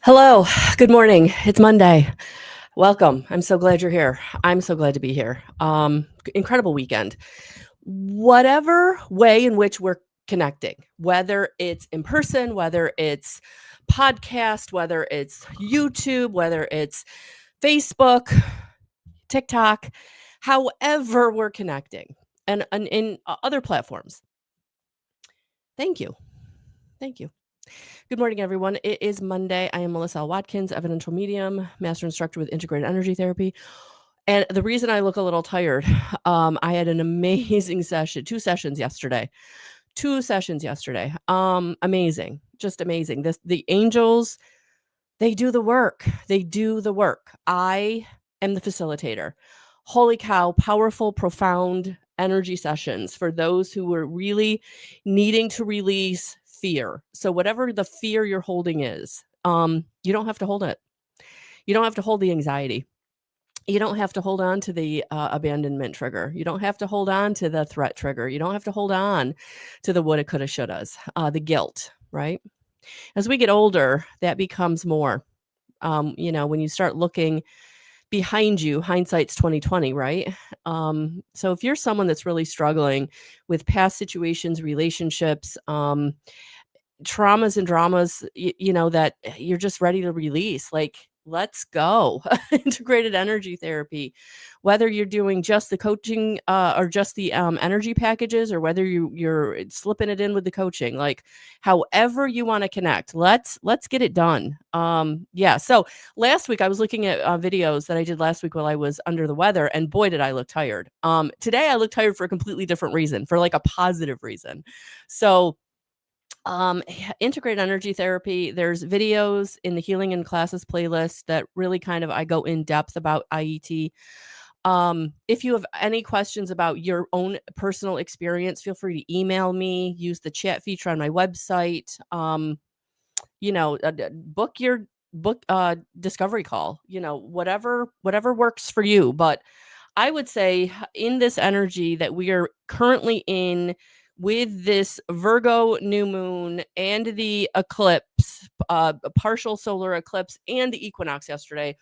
Hello, good morning. It's Monday. Welcome. I'm so glad you're here. I'm so glad to be here. Incredible weekend. Whatever way in which we're connecting, whether it's in person, whether it's podcast, whether it's YouTube, whether it's Facebook, TikTok, however we're connecting, and in other platforms. Thank you. Thank you. Good morning, everyone. It is Monday. I am Melissa Watkins, evidential medium, master instructor with integrated energy therapy. And the reason I look a little tired, I had an amazing session, two sessions yesterday. Amazing, just amazing. The angels, they do the work. They do the work. I am the facilitator. Holy cow, powerful, profound energy sessions for those who were really needing to release fear. So whatever the fear you're holding is, you don't have to hold it. You don't have to hold the anxiety. You don't have to hold on to the abandonment trigger. You don't have to hold on to the threat trigger. You don't have to hold on to the woulda, coulda, shouldas, the guilt, right? As we get older, that becomes more. When you start looking behind you, hindsight's 2020, right? So if you're someone that's really struggling with past situations, relationships, traumas and dramas, that you're just ready to release, like, let's go. Integrated energy therapy, whether you're doing just the coaching or just the energy packages, or whether you're slipping it in with the coaching, like however you want to connect, let's get it done. So last week I was looking at videos that I did last week while I was under the weather, and boy did I look tired. Today I look tired for a completely different reason, for like a positive reason. So integrated energy therapy, there's videos in the healing and classes playlist that really kind of I go in depth about IET. If you have any questions about your own personal experience, feel free to email me, use the chat feature on my website. Book your discovery call, whatever works for you. But I would say in this energy that we are currently in, with this Virgo new moon and the eclipse, partial solar eclipse, and the equinox yesterday,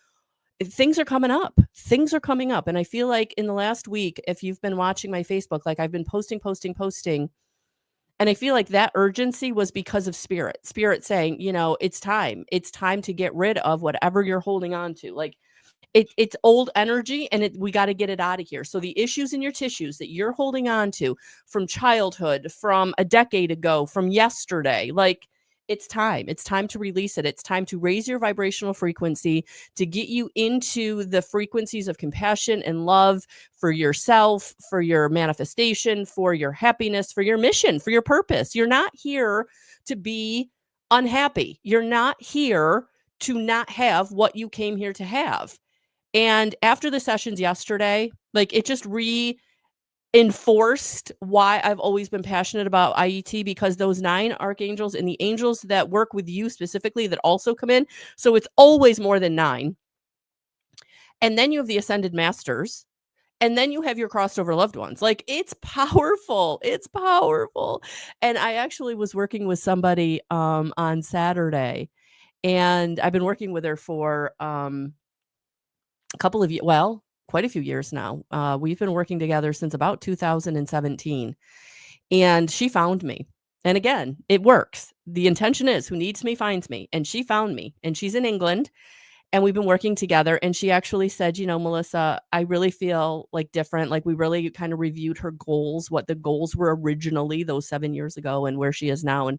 things are coming up. Things are coming up. And I feel like in the last week, if you've been watching my Facebook, like I've been posting. And I feel like that urgency was because of spirit saying, it's time. It's time to get rid of whatever you're holding on to. Like, it's old energy, and we got to get it out of here. So the issues in your tissues that you're holding on to from childhood, from a decade ago, from yesterday, like, it's time to release it. It's time to raise your vibrational frequency, to get you into the frequencies of compassion and love for yourself, for your manifestation, for your happiness, for your mission, for your purpose. You're not here to be unhappy. You're not here to not have what you came here to have. And after the sessions yesterday, like, it just reinforced why I've always been passionate about IET, because those 9 archangels and the angels that work with you specifically that also come in. So it's always more than 9. And then you have the ascended masters. And then you have your crossed over loved ones. Like, it's powerful. It's powerful. And I actually was working with somebody on Saturday, and I've been working with her for a couple of years, well, quite a few years now. We've been working together since about 2017, and she found me. And again, it works. The intention is, who needs me finds me. And she found me, and she's in England, and we've been working together. And she actually said, Melissa, I really feel like different. Like, we really kind of reviewed her goals, what the goals were originally those 7 years ago, and where she is now. And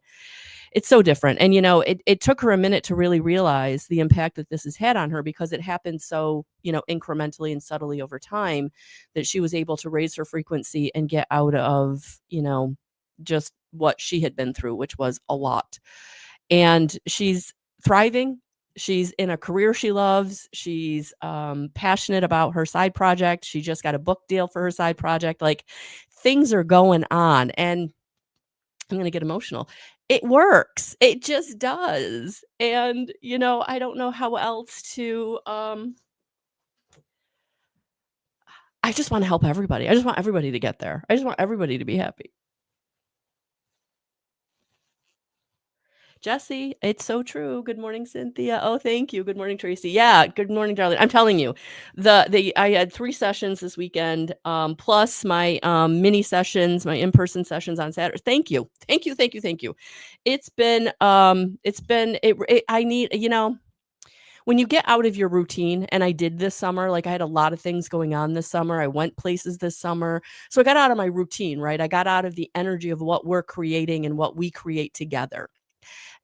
it's so different. And, it took her a minute to really realize the impact that this has had on her, because it happened so, incrementally and subtly over time, that she was able to raise her frequency and get out of, just what she had been through, which was a lot. And she's thriving. She's in a career she loves. She's passionate about her side project. She just got a book deal for her side project. Like, things are going on. And I'm going to get emotional. It works. It just does. And, I don't know how else to, I just want to help everybody. I just want everybody to get there. I just want everybody to be happy. Jesse, it's so true. Good morning, Cynthia. Oh, thank you. Good morning, Tracy. Yeah, good morning, darling. I'm telling you, I had 3 sessions this weekend, plus my mini sessions, my in-person sessions on Saturday. Thank you. Thank you, thank you, thank you. I need, when you get out of your routine, and I did this summer, like I had a lot of things going on this summer. I went places this summer. So I got out of my routine, right? I got out of the energy of what we're creating and what we create together.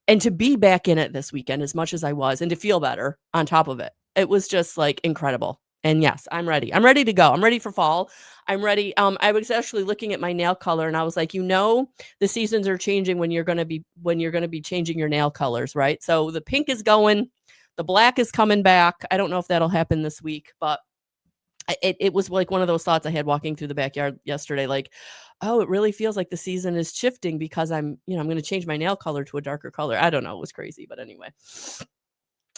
And to be back in it this weekend as much as I was and to feel better on top of it, it was just like incredible. And yes, I'm ready. I'm ready to go. I'm ready for fall. I'm ready. I was actually looking at my nail color and I was like, the seasons are changing when you're gonna be changing your nail colors, right? So the pink is going, the black is coming back. I don't know if that'll happen this week, but it was like one of those thoughts I had walking through the backyard yesterday, like, oh, it really feels like the season is shifting because I'm going to change my nail color to a darker color. I don't know. It was crazy. But anyway,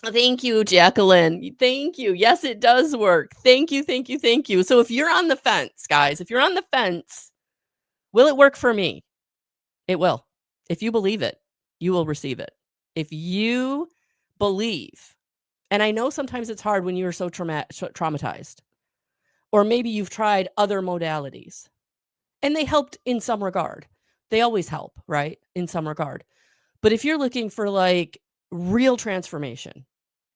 thank you, Jacqueline. Thank you. Yes, it does work. Thank you. Thank you. Thank you. So if you're on the fence, guys, if you're on the fence, will it work for me? It will. If you believe it, you will receive it. If you believe, and I know sometimes it's hard when you're so traumatized, or maybe you've tried other modalities and they helped in some regard. They always help, right? In some regard. But if you're looking for like real transformation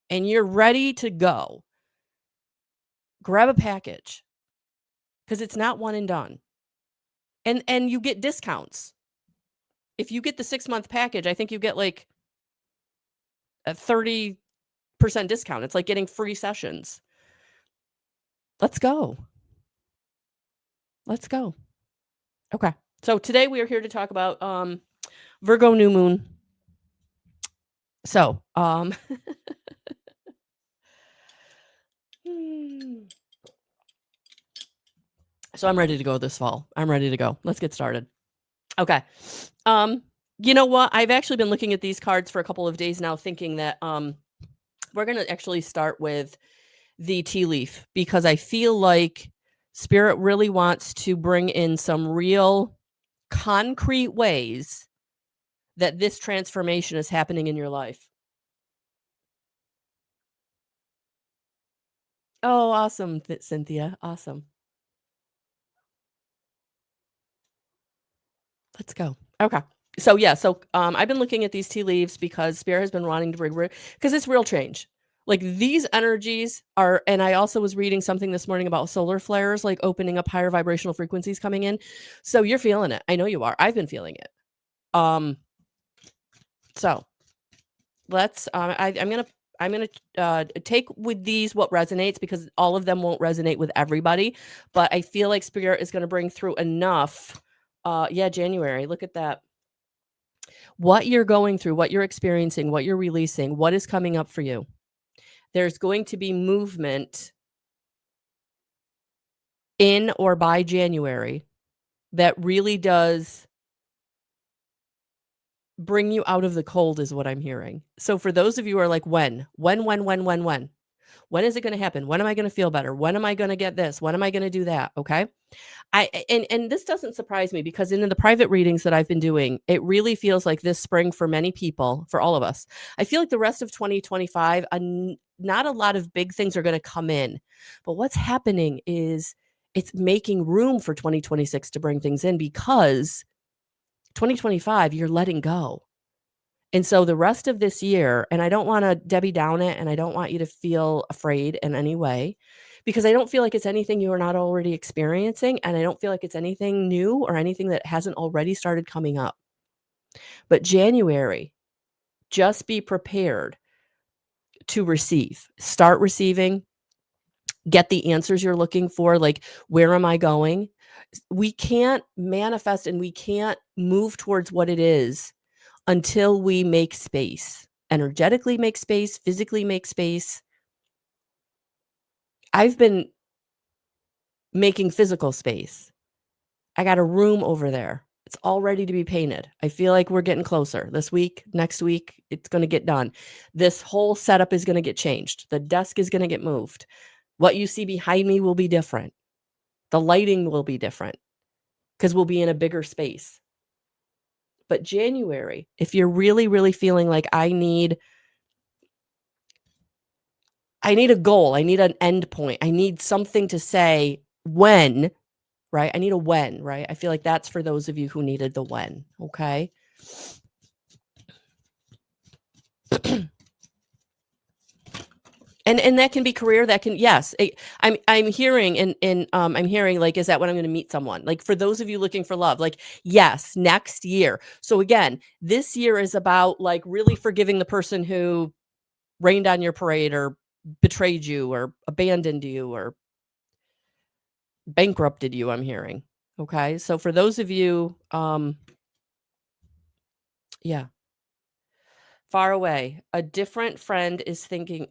and you're ready to go, grab a package because it's not one and done. And you get discounts. If you get the 6-month package, I think you get like a 30% discount. It's like getting free sessions. Let's go. Let's go. Okay. So today we are here to talk about Virgo new moon. So, so I'm ready to go this fall. I'm ready to go. Let's get started. Okay. You know what? I've actually been looking at these cards for a couple of days now, thinking that we're going to actually start with the tea leaf because I feel like Spirit really wants to bring in some real concrete ways that this transformation is happening in your life. Oh, awesome, Cynthia. Awesome. Let's go. Okay. So yeah, I've been looking at these tea leaves because Spirit has been wanting to bring because it's real change. Like these energies are, and I also was reading something this morning about solar flares, like opening up higher vibrational frequencies coming in. So you're feeling it. I know you are. I've been feeling it. So let's. I'm gonna take with these what resonates because all of them won't resonate with everybody. But I feel like Spirit is going to bring through enough. Yeah, January. Look at that. What you're going through, what you're experiencing, what you're releasing, what is coming up for you. There's going to be movement in or by January that really does bring you out of the cold is what I'm hearing. So for those of you who are like, when is it going to happen? When am I going to feel better? When am I going to get this? When am I going to do that? Okay. And this doesn't surprise me because in the private readings that I've been doing, it really feels like this spring for many people, for all of us. I feel like the rest of 2025, not a lot of big things are going to come in. But what's happening is it's making room for 2026 to bring things in because 2025, you're letting go. And so the rest of this year, and I don't want to Debbie Down it, and I don't want you to feel afraid in any way, because I don't feel like it's anything you are not already experiencing, and I don't feel like it's anything new or anything that hasn't already started coming up. But January, just be prepared to receive. Start receiving, get the answers you're looking for, like, where am I going? We can't manifest and we can't move towards what it is until we make space, energetically make space, physically make space. I've been making physical space. I got a room over there. It's all ready to be painted. I feel like we're getting closer. This week, next week, it's going to get done. This whole setup is going to get changed. The desk is going to get moved. What you see behind me will be different. The lighting will be different because we'll be in a bigger space. But January, if you're really, really feeling like I need a goal, I need an end point, I need something to say when, right? I need a when, right? I feel like that's for those of you who needed the when, okay? And that can be career, that can, yes. I'm hearing I'm hearing like, is that when I'm going to meet someone? Like for those of you looking for love, like yes, next year. So again, this year is about like really forgiving the person who rained on your parade or betrayed you or abandoned you or bankrupted you, I'm hearing. Okay? So for those of you yeah, far away, a distant friend is thinking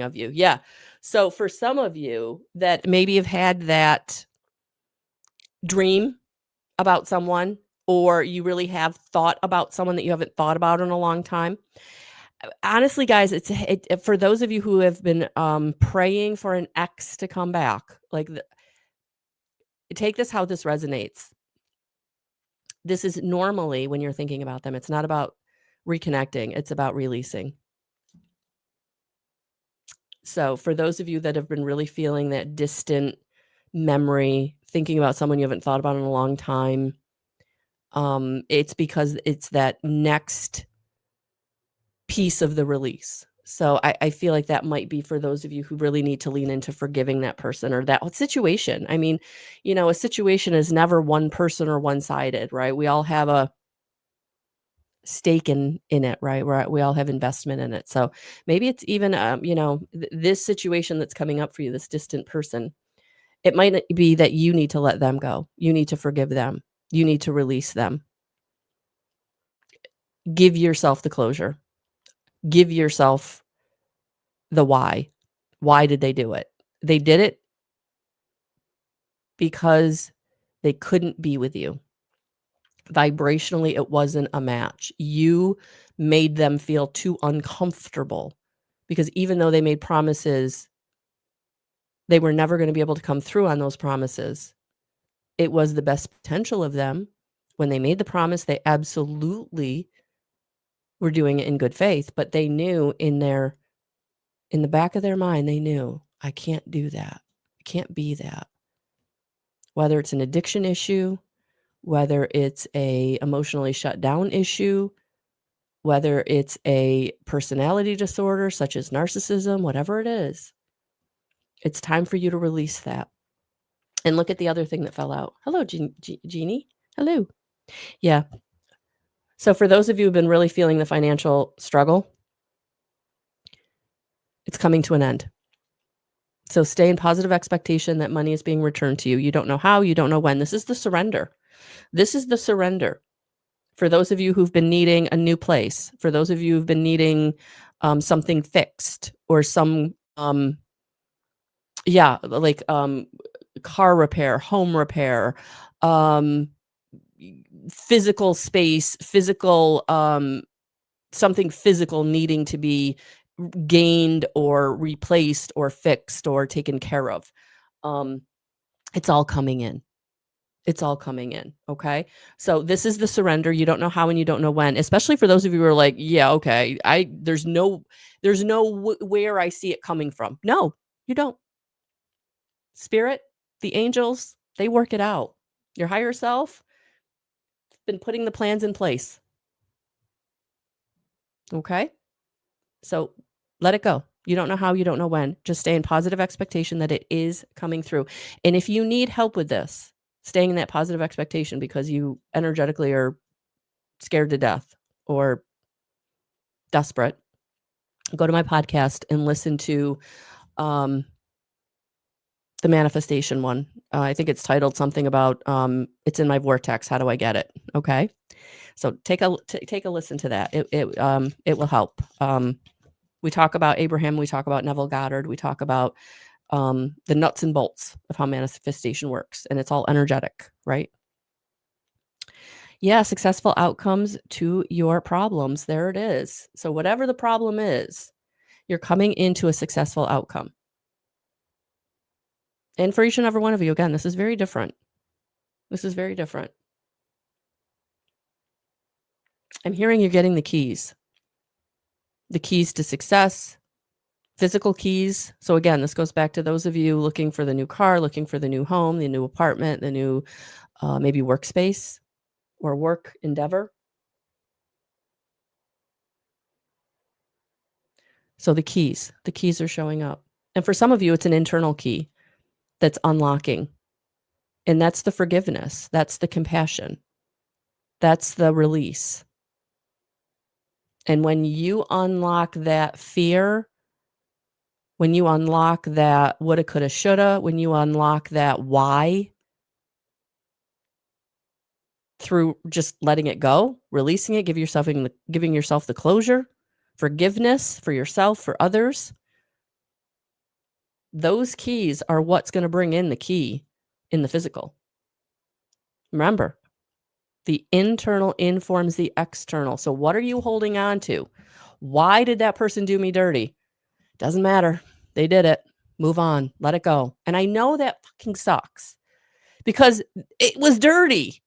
of you. Yeah. So for some of you that maybe have had that dream about someone, or you really have thought about someone that you haven't thought about in a long time. Honestly, guys, for those of you who have been praying for an ex to come back, like take this how this resonates. This is normally when you're thinking about them, it's not about reconnecting, it's about releasing. So for those of you that have been really feeling that distant memory, thinking about someone you haven't thought about in a long time, it's because it's that next piece of the release. So I feel like that might be for those of you who really need to lean into forgiving that person or that situation. I mean, a situation is never one person or one-sided, right? We all have a stake in it, right? We all have investment in it. So maybe it's even this situation that's coming up for you, this distant person, it might not be that you need to let them go. You need to forgive them. You need to release them. Give yourself the closure. Give yourself the why. Why did they do it? They did it because they couldn't be with you. Vibrationally, it wasn't a match. You made them feel too uncomfortable because even though they made promises, they were never going to be able to come through on those promises. It was the best potential of them. When they made the promise, they absolutely were doing it in good faith, but they knew in the back of their mind, they knew, I can't do that. I can't be that. Whether it's an addiction issue, whether it's a emotionally shut down issue, whether it's a personality disorder such as narcissism, whatever it is, it's time for you to release that. And look at the other thing that fell out. Hello, Jeannie. Hello. Yeah. So for those of you who've been really feeling the financial struggle, it's coming to an end. So stay in positive expectation that money is being returned to you. You don't know how, you don't know when. This is the surrender. This is the surrender. For those of you who've been needing a new place, for those of you who've been needing something fixed or some, like car repair, home repair, physical space, physical, something physical needing to be gained or replaced or fixed or taken care of. It's all coming in. It's all coming in. Okay. So this is the surrender. You don't know how and you don't know when, especially for those of you who are like, yeah, okay. There's no where I see it coming from. No, you don't. Spirit, the angels, they work it out. Your higher self been putting the plans in place. Okay. So let it go. You don't know how, you don't know when. Just stay in positive expectation that it is coming through. And if you need help with this, staying in that positive expectation because you energetically are scared to death or desperate, go to my podcast and listen to the manifestation one. I think it's titled something about it's in my vortex. How do I get it? Okay. So take a listen to that. It will help. We talk about Abraham. We talk about Neville Goddard. We talk about the nuts and bolts of how manifestation works, and it's all energetic, right? Yeah, successful outcomes to your problems. There it is. So whatever the problem is, you're coming into a successful outcome. And for each and every one of you, again, this is very different. This is very different. I'm hearing you're getting the keys to success, physical keys. So again, this goes back to those of you looking for the new car, looking for the new home, the new apartment, the new maybe workspace or work endeavor. So the keys are showing up. And for some of you, it's an internal key that's unlocking. And that's the forgiveness. That's the compassion. That's the release. And when you unlock that fear, when you unlock that woulda, coulda, shoulda, when you unlock that why through just letting it go, releasing it, giving yourself the closure, forgiveness for yourself, for others, those keys are what's going to bring in the key in the physical. Remember, the internal informs the external. So what are you holding on to? Why did that person do me dirty? Doesn't matter. They did it. Move on. Let it go. And I know that fucking sucks because it was dirty.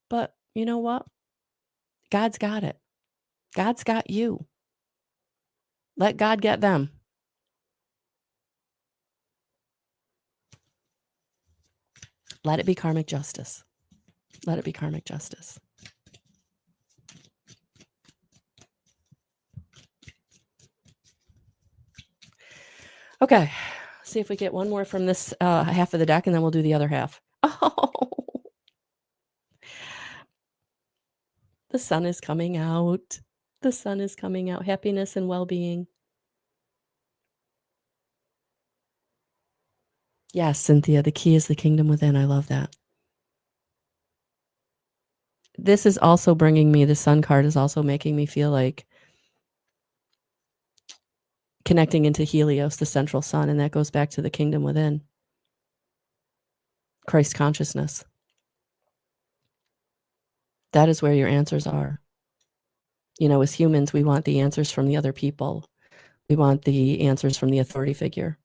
But you know what? God's got it. God's got you. Let God get them. Let it be karmic justice. Let it be karmic justice. Okay. See if we get one more from this half of the deck and then we'll do the other half. Oh, the sun is coming out. The sun is coming out. Happiness and well-being. Yes, Cynthia, the key is the kingdom within. I love that. This is also bringing me, the sun card is also making me feel like connecting into Helios, the central sun, and that goes back to the kingdom within. Christ consciousness. That is where your answers are. You know, as humans, we want the answers from the other people. We want the answers from the authority figure.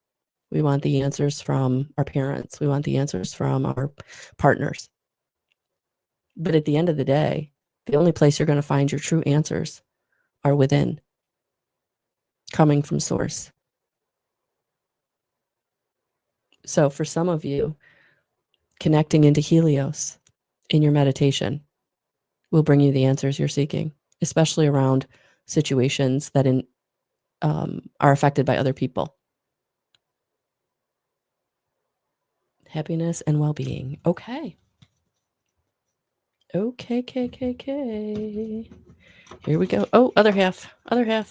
We want the answers from our parents. We want the answers from our partners. But at the end of the day, the only place you're going to find your true answers are within, coming from source. So for some of you, connecting into Helios in your meditation will bring you the answers you're seeking, especially around situations that are affected by other people. Happiness and well-being. Okay. Okay. Here we go. Oh, other half. I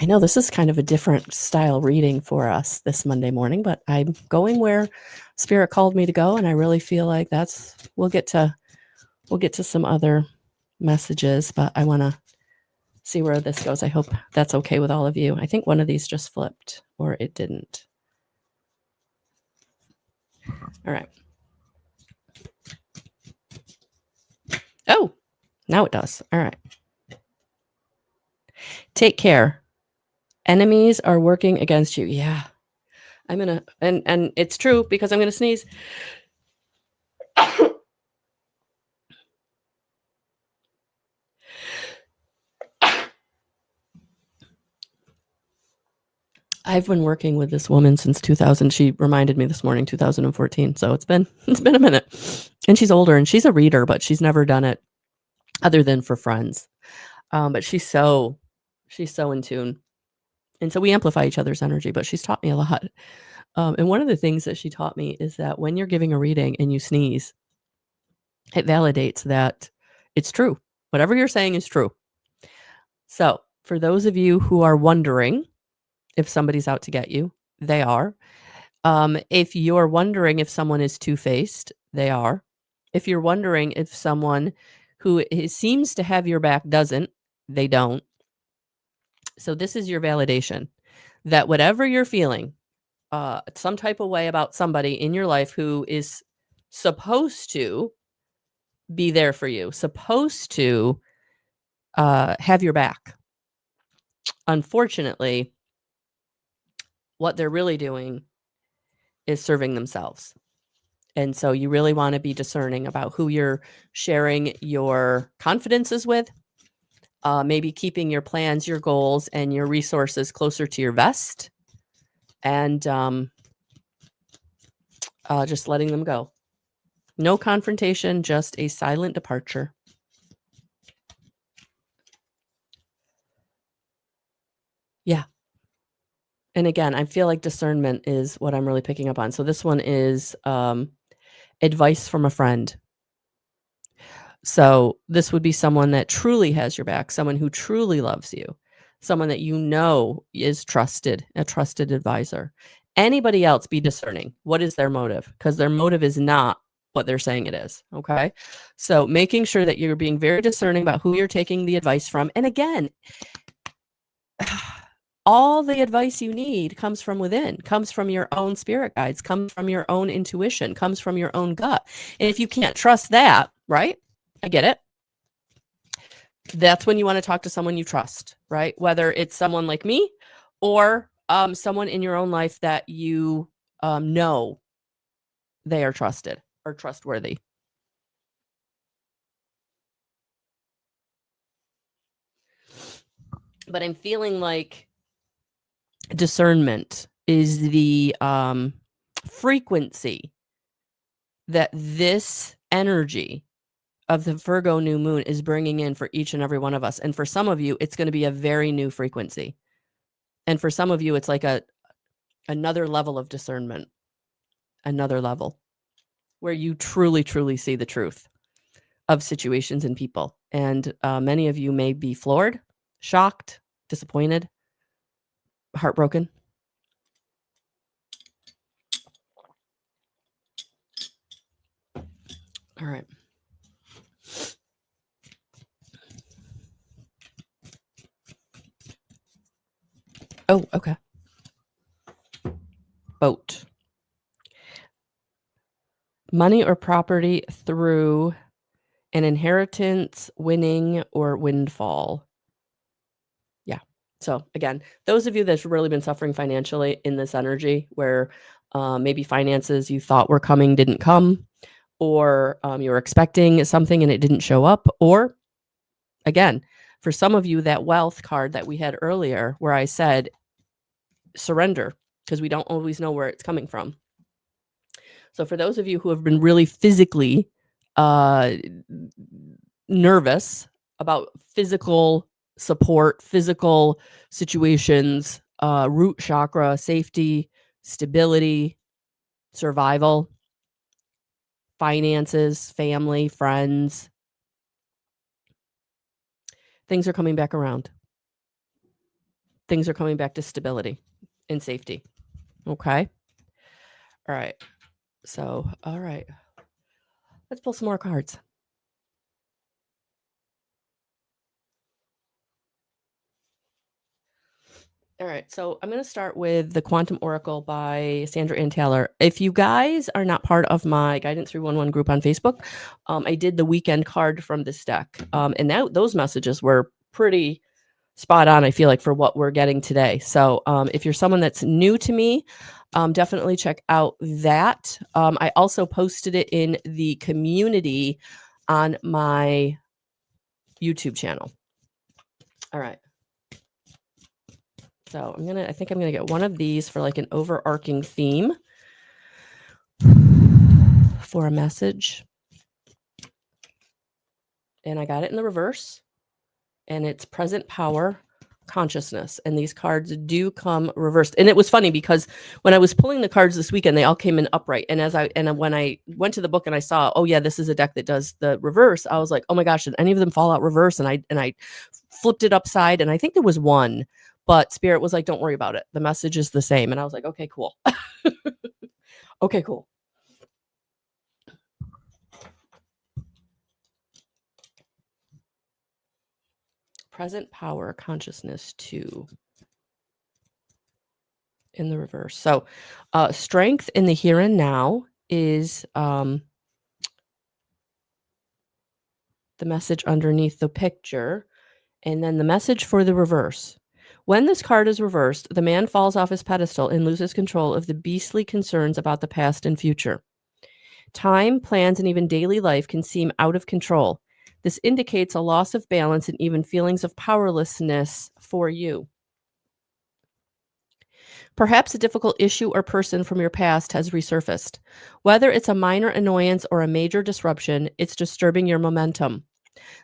know this is kind of a different style reading for us this Monday morning, but I'm going where Spirit called me to go, and I really feel like we'll get to some other messages, but I want to see where this goes. I hope that's okay with all of you. I think one of these just flipped, or it didn't. All right. Oh, now it does. All right. Take care. Enemies are working against you. Yeah. I'm going to, and it's true because I'm going to sneeze. I've been working with this woman since 2000. She reminded me this morning, 2014. So it's been a minute. And she's older and she's a reader, but she's never done it other than for friends. But she's so in tune. And so we amplify each other's energy, but she's taught me a lot. And one of the things that she taught me is that when you're giving a reading and you sneeze, it validates that it's true. Whatever you're saying is true. So for those of you who are wondering if somebody's out to get you, they are. If you're wondering if someone is two-faced, they are. If you're wondering if someone who seems to have your back doesn't, they don't. So this is your validation that whatever you're feeling, some type of way about somebody in your life who is supposed to be there for you, supposed to have your back. Unfortunately, what they're really doing is serving themselves. And so you really want to be discerning about who you're sharing your confidences with, maybe keeping your plans, your goals, and your resources closer to your vest, and just letting them go. No confrontation, just a silent departure. Yeah. And again, I feel like discernment is what I'm really picking up on. So this one is advice from a friend. So this would be someone that truly has your back, someone who truly loves you, someone that you know is trusted, a trusted advisor. Anybody else, be discerning. What is their motive? Because their motive is not what they're saying it is. Okay. So making sure that you're being very discerning about who you're taking the advice from. And again, all the advice you need comes from within, comes from your own spirit guides, comes from your own intuition, comes from your own gut. And if you can't trust that, right? I get it. That's when you want to talk to someone you trust, right? Whether it's someone like me or someone in your own life that you know they are trusted or trustworthy. But I'm feeling like discernment is the frequency that this energy of the Virgo new moon is bringing in for each and every one of us. And for some of you, it's going to be a very new frequency. And for some of you, it's like another level of discernment, another level where you truly, truly see the truth of situations and people. And many of you may be floored, shocked, disappointed, heartbroken. All right. Oh, okay. Boat. Money or property through an inheritance, winning, or windfall. Yeah. So again, those of you that's really been suffering financially in this energy where maybe finances you thought were coming didn't come, or you were expecting something and it didn't show up, or again, for some of you, that wealth card that we had earlier where I said surrender because we don't always know where it's coming from. So for those of you who have been really physically nervous about physical support, physical situations, root chakra, safety, stability, survival, finances, family, friends, things are coming back around. Things are coming back to stability and safety. Okay. All right. So, all right. Let's pull some more cards. All right. So I'm going to start with the Quantum Oracle by Sandra Ann Taylor. If you guys are not part of my Guidance 311 group on Facebook, I did the weekend card from this deck. And those messages were pretty spot on, I feel like, for what we're getting today. So if you're someone that's new to me, definitely check out that. I also posted it in the community on my YouTube channel. All right. So I think I'm gonna get one of these for like an overarching theme for a message. And I got it in the reverse. And it's present power, consciousness. And these cards do come reversed. And it was funny because when I was pulling the cards this weekend, they all came in upright. And when I went to the book and I saw, oh yeah, this is a deck that does the reverse, I was like, oh my gosh, did any of them fall out reverse? And I flipped it upside, and I think there was one, but Spirit was like, don't worry about it. The message is the same. And I was like, okay, cool. Okay, cool. Present power, consciousness 2 in the reverse. So strength in the here and now is the message underneath the picture. And then the message for the reverse. When this card is reversed, the man falls off his pedestal and loses control of the beastly concerns about the past and future. Time, plans, and even daily life can seem out of control. This indicates a loss of balance and even feelings of powerlessness for you. Perhaps a difficult issue or person from your past has resurfaced. Whether it's a minor annoyance or a major disruption, it's disturbing your momentum.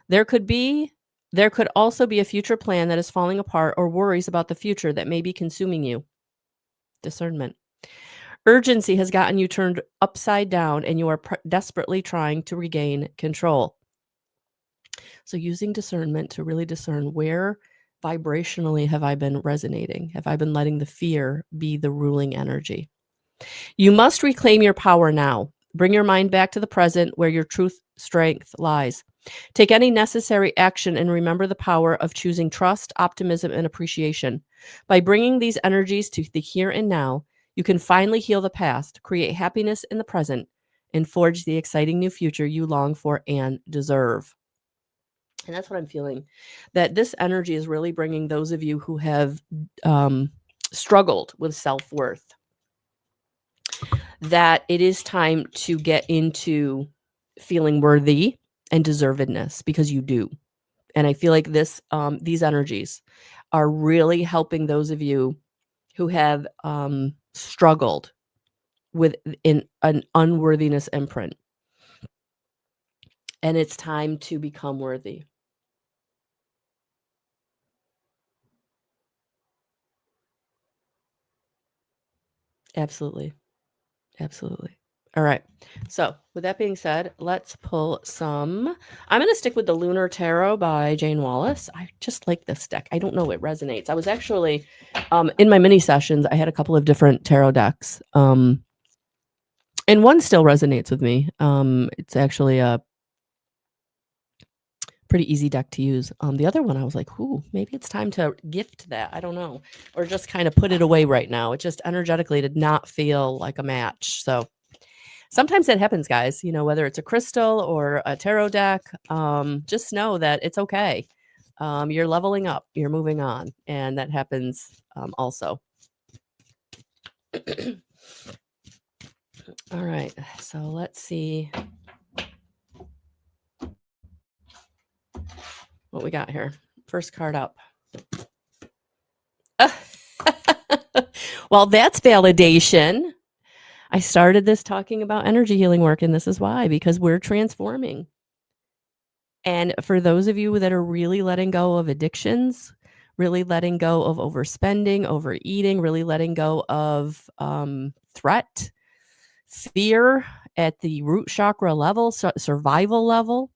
There could be there could also be a future plan that is falling apart or worries about the future that may be consuming you. Discernment. Urgency has gotten you turned upside down and you are desperately trying to regain control. So using discernment to really discern where vibrationally have I been resonating? Have I been letting the fear be the ruling energy? You must reclaim your power now. Bring your mind back to the present where your truth strength lies. Take any necessary action and remember the power of choosing trust, optimism, and appreciation. By bringing these energies to the here and now, you can finally heal the past, create happiness in the present, and forge the exciting new future you long for and deserve. And that's what I'm feeling, that this energy is really bringing those of you who have struggled with self-worth, that it is time to get into feeling worthy and deservedness, because you do. And I feel like these energies are really helping those of you who have struggled with an unworthiness imprint. And it's time to become worthy. Absolutely. Absolutely. All right. So, with that being said, let's pull some. I'm going to stick with the Lunar Tarot by Jane Wallace. I just like this deck. I don't know, it resonates. I was actually in my mini sessions, I had a couple of different tarot decks. And one still resonates with me. It's actually a pretty easy deck to use. The other one, I was like, ooh, maybe it's time to gift that. I don't know. Or just kind of put it away right now. It just energetically did not feel like a match. So, sometimes that happens, guys, whether it's a crystal or a tarot deck, just know that it's okay. You're leveling up, you're moving on, and that happens also. All right, so let's see what we got here. First card up. Well, that's validation. I started this talking about energy healing work, and this is why, because we're transforming. And for those of you that are really letting go of addictions, really letting go of overspending, overeating, really letting go of threat, fear at the root chakra level, survival level,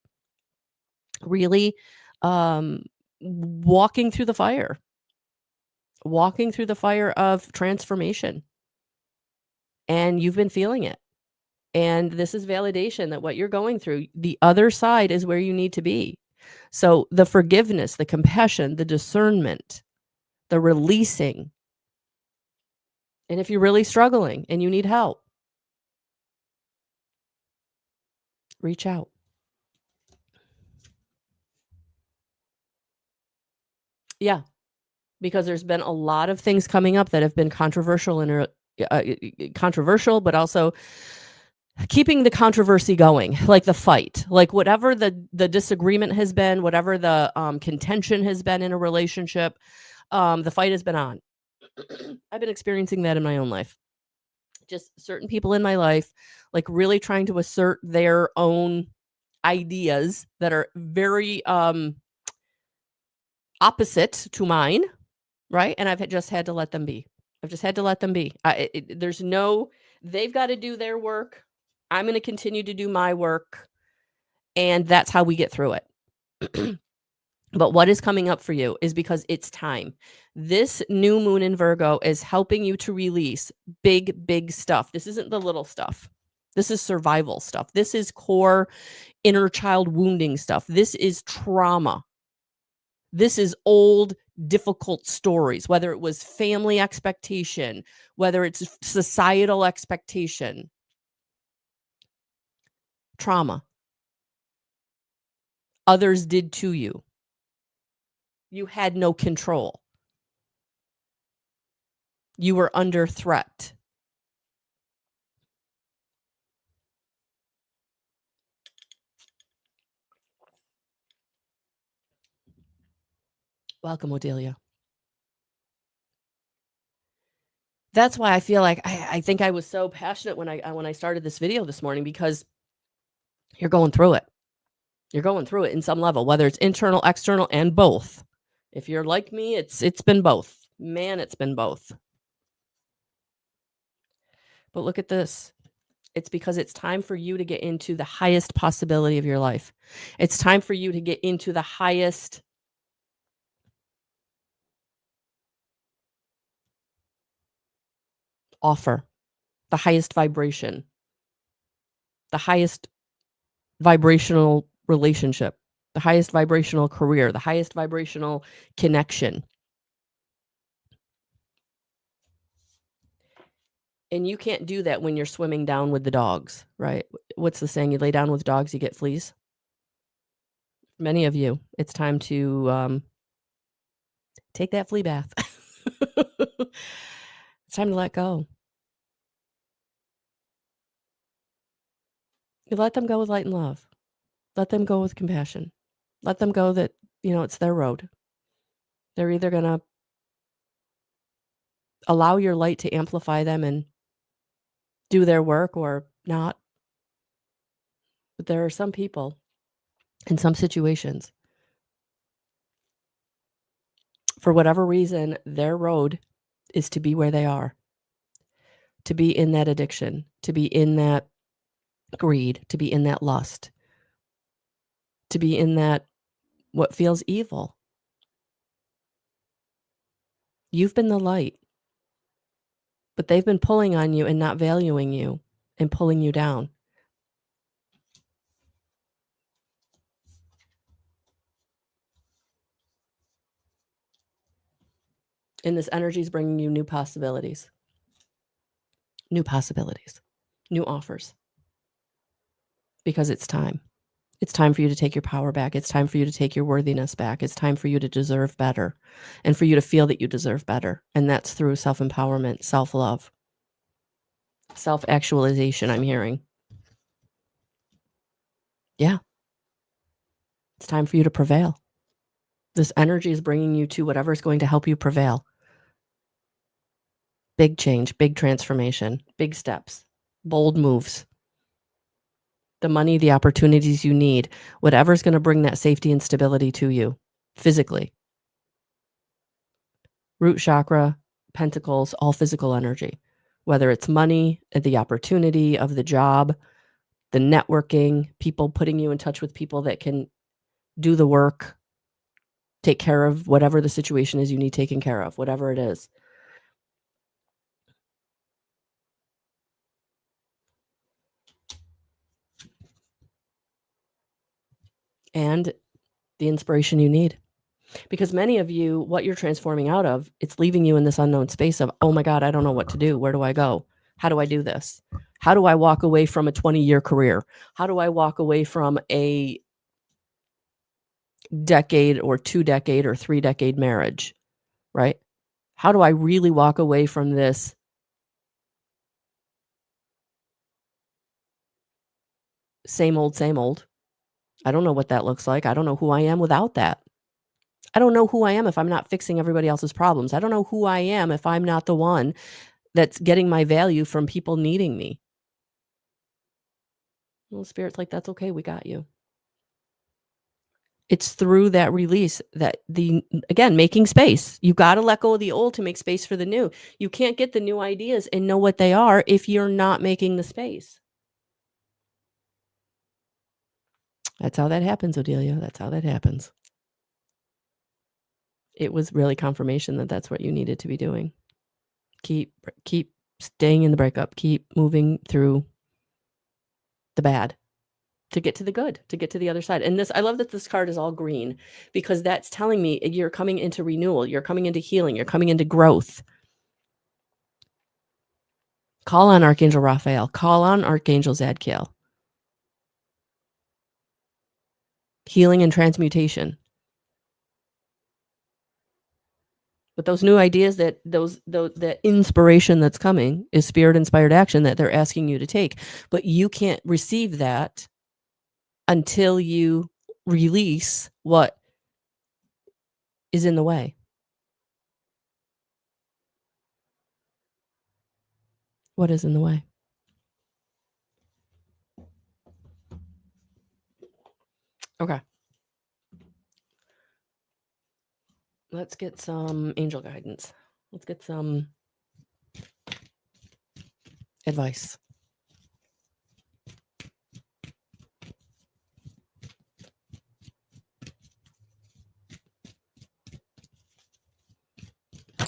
really walking through the fire of transformation. And you've been feeling it. And this is validation that what you're going through, the other side is where you need to be. So the forgiveness, the compassion, the discernment, the releasing. And if you're really struggling and you need help, reach out. Yeah, because there's been a lot of things coming up that have been controversial and controversial, but also keeping the controversy going, like the fight, like whatever the disagreement has been, whatever the contention has been in a relationship, the fight has been on. I've been experiencing that in my own life. Just certain people in my life, like really trying to assert their own ideas that are very opposite to mine, right? And I've just had to let them be. I've just had to let them be. There's no, they've got to do their work. I'm going to continue to do my work. And that's how we get through it. But what is coming up for you is because it's time. This new moon in Virgo is helping you to release big, big stuff. This isn't the little stuff. This is survival stuff. This is core inner child wounding stuff. This is trauma. This is old, difficult stories, whether it was family expectation, whether it's societal expectation, trauma. Others did to you. You had no control. You were under threat. Welcome, Odelia. That's why I feel like I think I was so passionate when I started this video this morning, because you're going through it. You're going through it in some level, whether it's internal, external, and both. If you're like me, it's been both. Man, it's been both. But look at this. It's because it's time for you to get into the highest possibility of your life. It's time for you to get into the highest offer, the highest vibration, the highest vibrational relationship, the highest vibrational career, the highest vibrational connection. And you can't do that when you're swimming down with the dogs, right? What's the saying? You lay down with dogs, you get fleas. Many of you, it's time to take that flea bath. It's time to let go. You let them go with light and love. Let them go with compassion. Let them go that, it's their road. They're either going to allow your light to amplify them and do their work or not. But there are some people in some situations, for whatever reason, their road is to be where they are, to be in that addiction, to be in that greed, to be in that lust, to be in that what feels evil. You've been the light, but they've been pulling on you and not valuing you and pulling you down. And this energy is bringing you new possibilities, new offers, because it's time. It's time for you to take your power back. It's time for you to take your worthiness back. It's time for you to deserve better and for you to feel that you deserve better. And that's through self-empowerment, self-love, self-actualization, I'm hearing. Yeah. It's time for you to prevail. This energy is bringing you to whatever is going to help you prevail. Big change, big transformation, big steps, bold moves. The money, the opportunities you need, whatever's going to bring that safety and stability to you physically. Root chakra, pentacles, all physical energy, whether it's money, the opportunity of the job, the networking, people putting you in touch with people that can do the work, take care of whatever the situation is you need taken care of, whatever it is. And the inspiration you need. Because many of you, what you're transforming out of, it's leaving you in this unknown space of, oh my God, I don't know what to do. Where do I go? How do I do this? How do I walk away from a 20-year career? How do I walk away from a decade or 2-decade or 3-decade marriage, right? How do I really walk away from this same old, same old? I don't know what that looks like. I don't know who I am without that. I don't know who I am if I'm not fixing everybody else's problems. I don't know who I am if I'm not the one that's getting my value from people needing me. Well, Spirit's like, that's okay. We got you. It's through that release that again, making space. You got to let go of the old to make space for the new. You can't get the new ideas and know what they are if you're not making the space. That's how that happens, Odelia. That's how that happens. It was really confirmation that that's what you needed to be doing. Keep staying in the breakup. Keep moving through the bad to get to the good, to get to the other side. And I love that this card is all green, because that's telling me you're coming into renewal. You're coming into healing. You're coming into growth. Call on Archangel Raphael. Call on Archangel Zadkiel. Healing and transmutation. But those new ideas, that inspiration that's coming is spirit-inspired action that they're asking you to take. But you can't receive that until you release what is in the way. What is in the way? Okay. Let's get some angel guidance. Let's get some advice.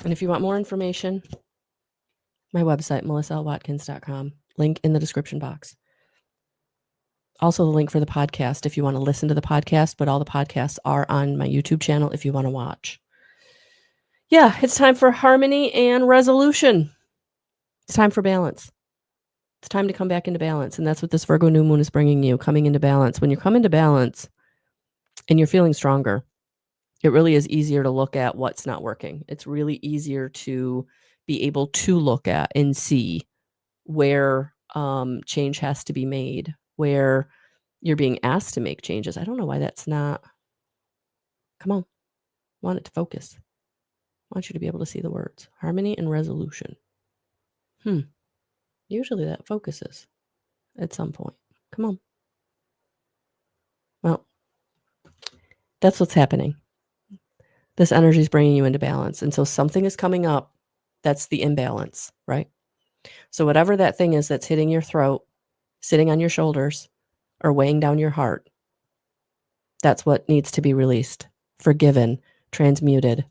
And if you want more information, my website, melissaalwatkins.com, link in the description box. Also, the link for the podcast if you want to listen to the podcast, but all the podcasts are on my YouTube channel if you want to watch. Yeah, it's time for harmony and resolution. It's time for balance. It's time to come back into balance. And that's what this Virgo new moon is bringing you, coming into balance. When you come into balance and you're feeling stronger, it really is easier to look at what's not working. It's really easier to be able to look at and see where change has to be made, where you're being asked to make changes. I don't know why that's not. Come on. I want it to focus. I want you to be able to see the words. Harmony and resolution. Usually that focuses at some point. Come on. Well, that's what's happening. This energy is bringing you into balance. And so something is coming up that's the imbalance, right? So whatever that thing is that's hitting your throat, sitting on your shoulders, or weighing down your heart, that's what needs to be released, forgiven, transmuted.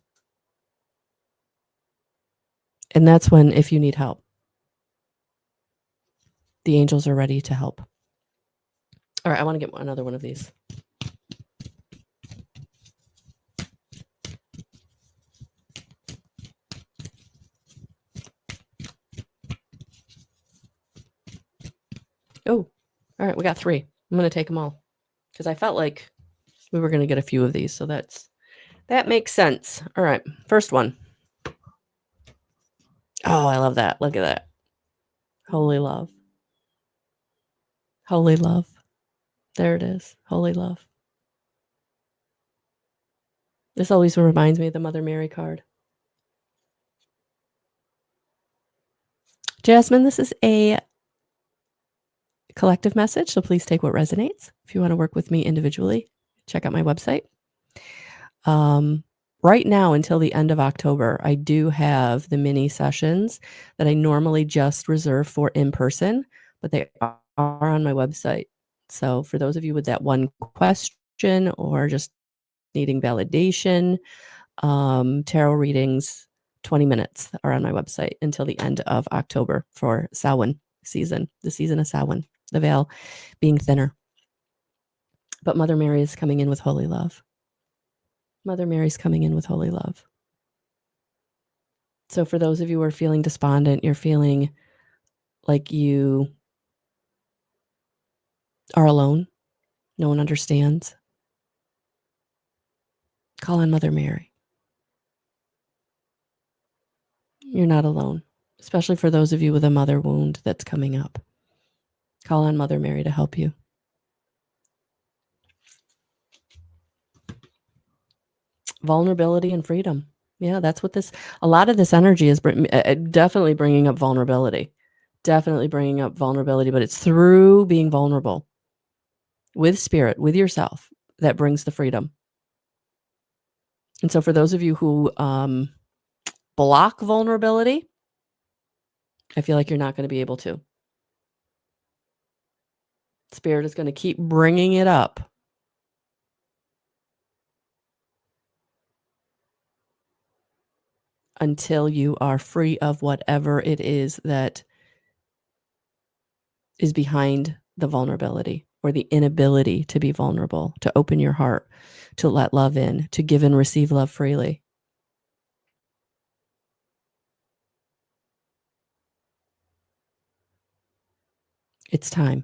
And that's when, if you need help, the angels are ready to help. All right, I want to get another one of these. Oh, all right, we got 3. I'm going to take them all because I felt like we were going to get a few of these. So that makes sense. All right, first one. Oh, I love that. Look at that. Holy love. Holy love. There it is. Holy love. This always reminds me of the Mother Mary card. Jasmine, this is a collective message, so please take what resonates. If you want to work with me individually, check out my website. Right now, until the end of October, I do have the mini sessions that I normally just reserve for in person, but they are on my website. So for those of you with that one question or just needing validation, tarot readings, 20 minutes are on my website until the end of October for Samhain season, the season of Samhain, the veil being thinner. But Mother Mary is coming in with holy love. Mother Mary's coming in with holy love. So for those of you who are feeling despondent, you're feeling like you are alone, no one understands, call on Mother Mary. You're not alone, especially for those of you with a mother wound that's coming up. Call on Mother Mary to help you. Vulnerability and freedom. Yeah, that's what a lot of this energy is definitely bringing up vulnerability. Definitely bringing up vulnerability, but it's through being vulnerable with spirit, with yourself, that brings the freedom. And so for those of you who block vulnerability, I feel like you're not going to be able to. Spirit is going to keep bringing it up until you are free of whatever it is that is behind the vulnerability or the inability to be vulnerable, to open your heart, to let love in, to give and receive love freely. It's time.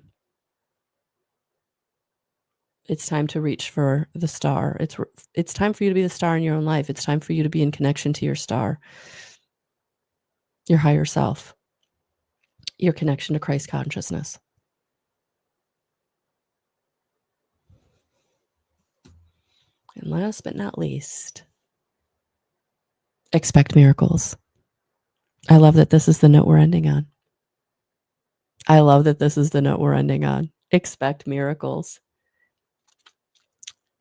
It's time to reach for the star. It's time for you to be the star in your own life. It's time for you to be in connection to your star, your higher self, your connection to Christ consciousness. And last but not least, Expect miracles. I love that this is the note we're ending on. I love that this is the note we're ending on. Expect miracles.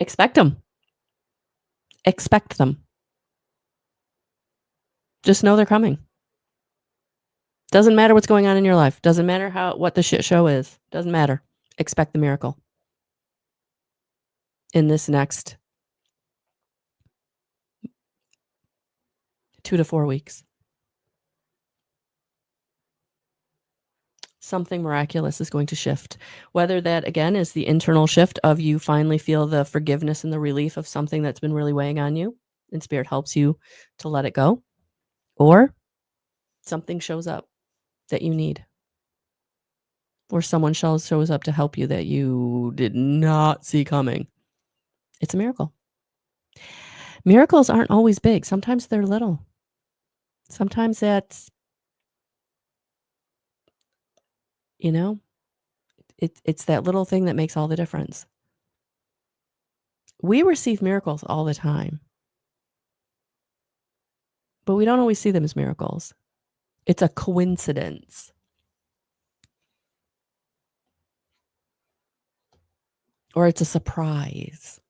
Expect them. Expect them. Just know they're coming. Doesn't matter what's going on in your life. Doesn't matter what the shit show is. Doesn't matter. Expect the miracle in this next 2 to 4 weeks. Something miraculous is going to shift. Whether that, again, is the internal shift of you finally feel the forgiveness and the relief of something that's been really weighing on you, and Spirit helps you to let it go, or something shows up that you need, or someone shows up to help you that you did not see coming. It's a miracle. Miracles aren't always big. Sometimes they're little. Sometimes that's, it's that little thing that makes all the difference. We receive miracles all the time, but we don't always see them as miracles. It's a coincidence. Or it's a surprise.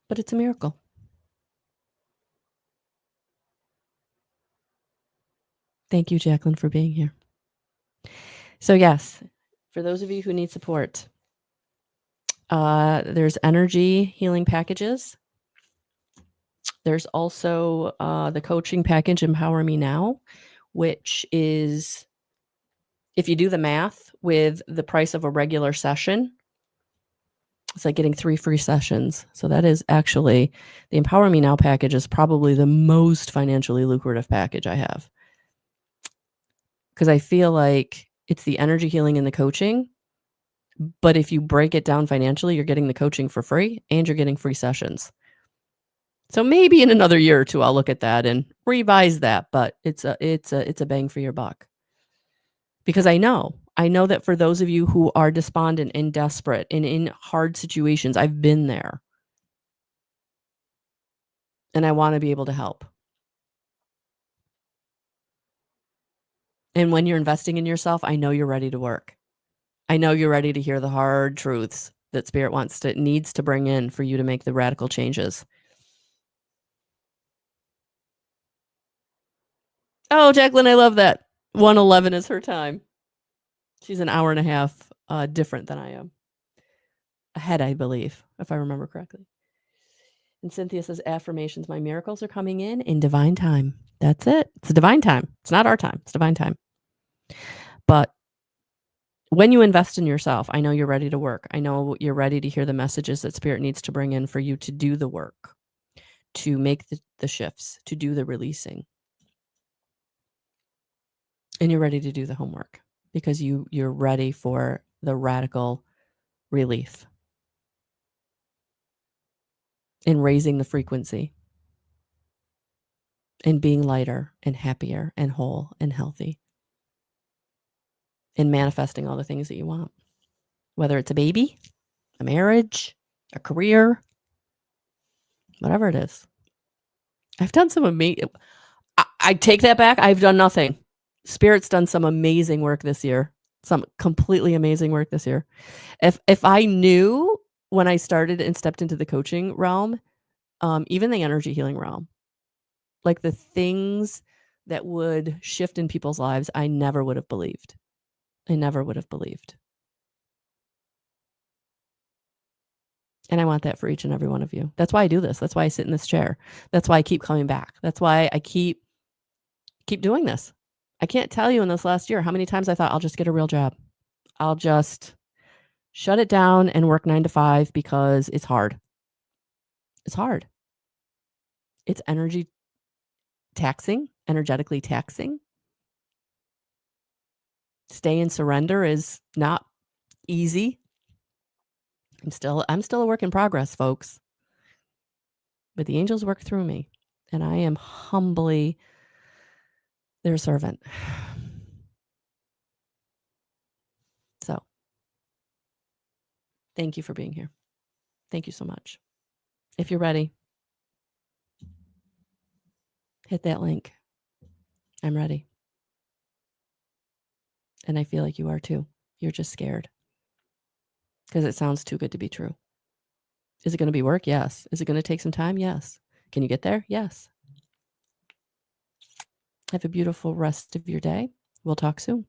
But it's a miracle. Thank you, Jacqueline, for being here. So yes, for those of you who need support, there's energy healing packages. There's also the coaching package, Empower Me Now, which is, if you do the math with the price of a regular session, it's like getting 3 free sessions. So that is actually, the Empower Me Now package is probably the most financially lucrative package I have. Because I feel like it's the energy healing and the coaching. But if you break it down financially, you're getting the coaching for free and you're getting free sessions. So maybe in another year or two, I'll look at that and revise that. But it's a bang for your buck. Because I know that for those of you who are despondent and desperate and in hard situations, I've been there. And I want to be able to help. And when you're investing in yourself, I know you're ready to work. I know you're ready to hear the hard truths that Spirit needs to bring in for you to make the radical changes. Oh, Jacqueline, I love that. 1:11 is her time. She's an hour and a half different than I am. Ahead, I believe, if I remember correctly. And Cynthia says, affirmations, my miracles are coming in divine time. That's it. It's a divine time. It's not our time. It's divine time. But when you invest in yourself, I know you're ready to work. I know you're ready to hear the messages that Spirit needs to bring in for you to do the work, to make the shifts, to do the releasing. And you're ready to do the homework because you're ready for the radical relief in raising the frequency and being lighter and happier and whole and healthy and manifesting all the things that you want, whether it's a baby, a marriage, a career, whatever it is. I've done some amazing, I take that back. I've done nothing. Spirit's done some amazing work this year, some completely amazing work this year. If I knew when I started and stepped into the coaching realm, even the energy healing realm, like the things that would shift in people's lives, I never would have believed. I never would have believed. And I want that for each and every one of you. That's why I do this. That's why I sit in this chair. That's why I keep coming back. That's why I keep doing this. I can't tell you in this last year how many times I thought I'll just get a real job. I'll just shut it down and work 9 to 5 because it's hard. It's hard. It's energetically taxing. Stay in surrender is not easy. I'm still a work in progress, folks. But the angels work through me, and I am humbly their servant. So, thank you for being here. Thank you so much. If you're ready, hit that link. I'm ready. And I feel like you are too. You're just scared because it sounds too good to be true. Is it going to be work? Yes. Is it going to take some time? Yes. Can you get there? Yes. Have a beautiful rest of your day. We'll talk soon.